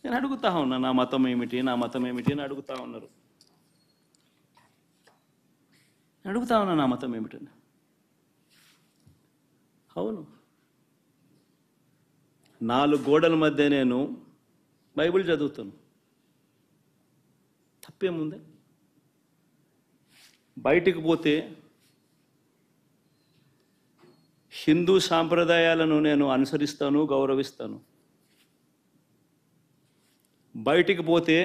నేను అడుగుతా ఉన్నా, నా మతం ఏమిటి, నా మతం ఏమిటి అని అడుగుతా ఉన్నారు. అడుగుతా ఉన్నా నా మతం ఏమిటని. అవును, 4 గోడల మధ్య నేను బైబిల్ చదువుతాను, తప్పేముంది? బయటికి పోతే హిందూ సాంప్రదాయాలను నేను అనుసరిస్తాను, గౌరవిస్తాను. బయటికి పోతే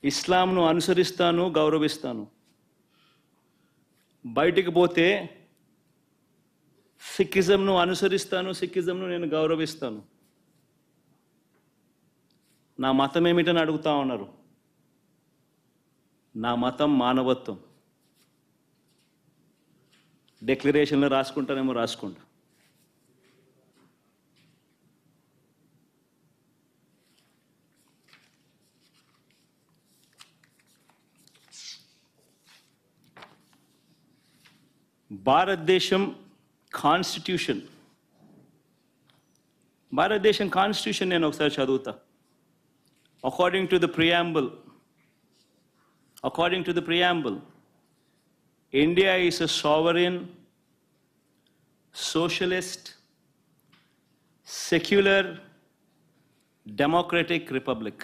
ఇస్లాంను అనుసరిస్తాను, గౌరవిస్తాను. బయటికి పోతే సిక్కిజంను అనుసరిస్తాను, సిక్కిజంను నేను గౌరవిస్తాను. నా మతం ఏమిటని అడుగుతా ఉన్నారు. నా మతం మానవత్వం. డిక్లరేషన్లో రాసుకుంటానేమో రాసుకుంటా. భారతదేశం కాన్స్టిట్యూషన్ నేను ఒకసారి చదువుతా. According to the preamble, India is a sovereign, socialist, secular, democratic republic.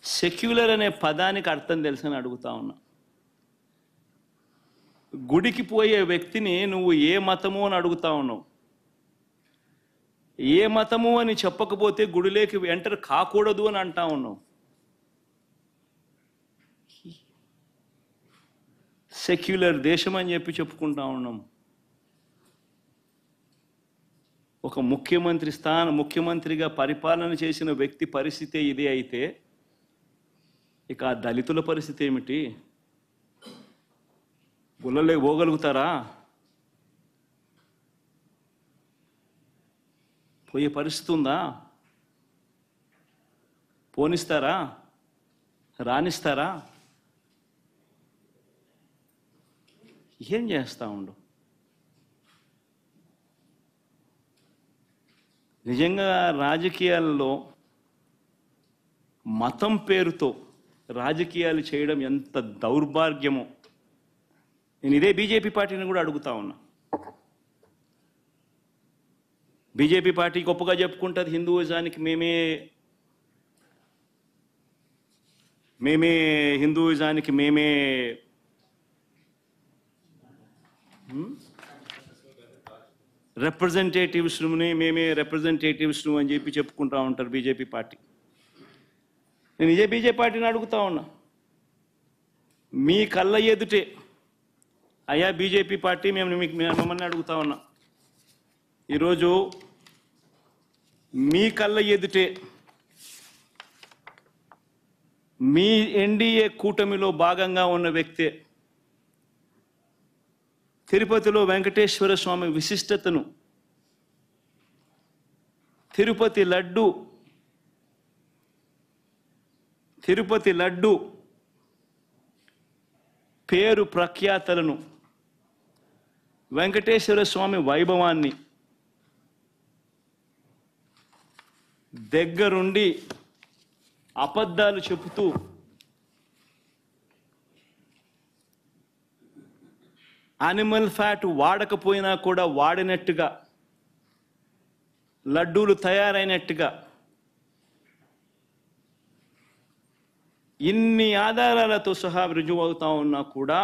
Secular అనే పదానికి అర్థం తెలుసని అడుగుతా ఉన్నా. గుడికి పోయే వ్యక్తిని నువ్వు ఏ మతము అని అడుగుతా ఉన్నావు. ఏ మతము అని చెప్పకపోతే గుడిలోకి ఎంటర్ కాకూడదు అని అంటా ఉన్నావు. సెక్యులర్ దేశం అని చెప్పి చెప్పుకుంటా ఉన్నాం. ఒక ముఖ్యమంత్రిగా పరిపాలన చేసిన వ్యక్తి పరిస్థితి ఇదే అయితే ఇక ఆ దళితుల పరిస్థితి ఏమిటి? గుళ్ళలే పోగలుగుతారా? పోయే పరిస్థితి ఉందా? పోనిస్తారా? రానిస్తారా? ఏం చేస్తా ఉండు? నిజంగా రాజకీయాల్లో మతం పేరుతో రాజకీయాలు చేయడం ఎంత దౌర్భాగ్యమో. నేను ఇదే బీజేపీ పార్టీని కూడా అడుగుతా ఉన్నా. బీజేపీ పార్టీ గొప్పగా చెప్పుకుంటుంది హిందూయిజానికి మేమే రిప్రజెంటేటివ్స్ను అని చెప్పి చెప్పుకుంటా ఉంటారు బీజేపీ పార్టీ. నేను ఇదే బీజేపీ పార్టీని అడుగుతా ఉన్నా, మీ కళ్ళ ఎదుటే అయ్యా బీజేపీ పార్టీ, మిమ్మల్ని అడుగుతా ఉన్నా, ఈరోజు మీ కళ్ళ ఎదుటే మీ ఎన్డీఏ కూటమిలో భాగంగా ఉన్న వ్యక్తే తిరుపతిలో వెంకటేశ్వర స్వామి విశిష్టతను, తిరుపతి లడ్డు పేరు ప్రఖ్యాతలను, వెంకటేశ్వర స్వామి వైభవాన్ని దగ్గరుండి అబద్ధాలు చెబుతూ యానిమల్ ఫ్యాట్ వాడకపోయినా కూడా వాడినట్టుగా, లడ్డూలు తయారైనట్టుగా ఇన్ని ఆధారాలతో సహా రుజువు అవుతా ఉన్నా కూడా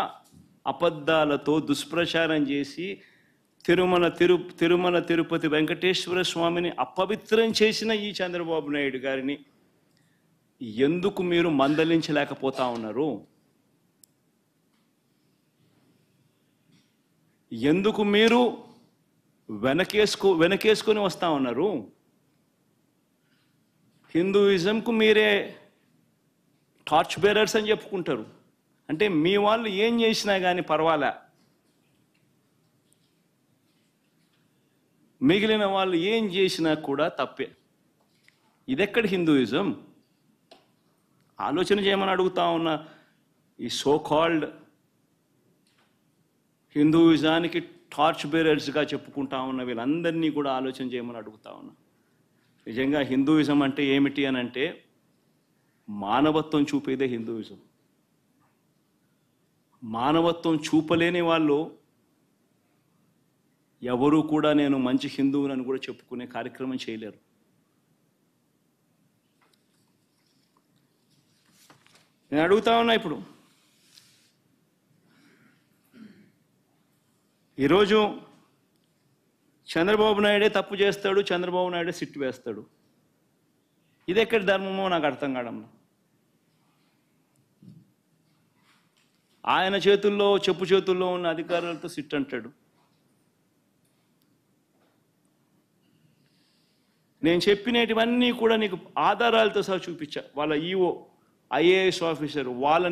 అబద్ధాలతో దుష్ప్రచారం చేసి తిరుమల తిరుపతి వెంకటేశ్వర స్వామిని అపవిత్రం చేసిన ఈ చంద్రబాబు నాయుడు గారిని ఎందుకు మీరు మందలించలేకపోతా ఉన్నారు? ఎందుకు మీరు వెనకేసుకొని వస్తా ఉన్నారు? హిందూయిజంకు మీరే టార్చ్ బేరర్స్ అని చెప్పుకుంటారు. అంటే మీ వాళ్ళు ఏం చేసినా కానీ పర్వాలే, మిగిలిన వాళ్ళు ఏం చేసినా కూడా తప్పే. ఇదెక్కడ హిందూయిజం? ఆలోచన చేయమని అడుగుతా ఉన్నా. ఈ సో కాల్డ్ హిందూయిజానికి టార్చ్ బేరర్స్గా చెప్పుకుంటా ఉన్న వీళ్ళందరినీ కూడా ఆలోచన చేయమని అడుగుతా ఉన్నా. నిజంగా హిందూయిజం అంటే ఏమిటి అని అంటే మానవత్వం చూపేదే హిందూయిజం. మానవత్వం చూపలేని వాళ్ళు ఎవరు కూడా నేను మంచి హిందువునని కూడా చెప్పుకునే కార్యక్రమం చేయలేరు. నేను అడుగుతా ఉన్నా ఇప్పుడు, ఈరోజు చంద్రబాబు నాయుడే తప్పు చేస్తాడు, చంద్రబాబు నాయుడే సిట్టు వేస్తాడు. ఇది ఎక్కడి ధర్మమో నాకు అర్థం కావడం. ఆయన చేతుల్లో చెప్పు చేతుల్లో ఉన్న అధికారులతో సిట్ అంటాడు. నేను చెప్పినటువన్నీ కూడా నీకు ఆధారాలతో సహా చూపించా. వాళ్ళ ఈఓ ఐఏఎస్ ఆఫీసర్ వాళ్ళ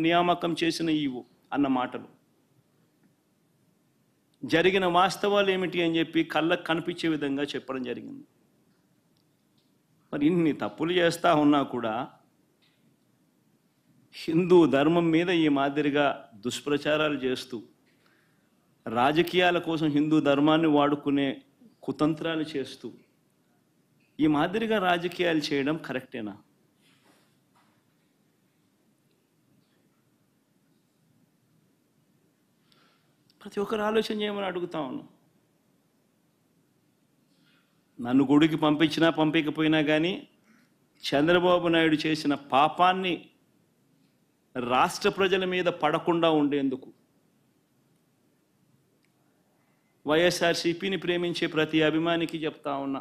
నియామకం చేసిన ఈఓ అన్న మాటలు, జరిగిన వాస్తవాలు ఏమిటి అని చెప్పి కళ్ళకు కనిపించే విధంగా చెప్పడం జరిగింది. మరి ఇన్ని తప్పులు చేస్తూ ఉన్నా కూడా హిందూ ధర్మం మీద ఈ మాదిరిగా దుష్ప్రచారాలు చేస్తూ రాజకీయాల కోసం హిందూ ధర్మాన్ని వాడుకునే కుతంత్రాలు చేస్తూ ఈ మాదిరిగా రాజకీయాలు చేయడం కరెక్టేనా? ప్రతి ఒక్కరు ఆలోచన చేయమని అడుగుతా ఉన్నా. నన్ను గుడికి పంపించినా పంపించకపోయినా కానీ చంద్రబాబు నాయుడు చేసిన పాపాన్ని రాష్ట్ర ప్రజల మీద పడకుండా ఉండేందుకు వైఎస్ఆర్సీపీని ప్రేమించే ప్రతి అభిమానికి చెప్తా ఉన్నా,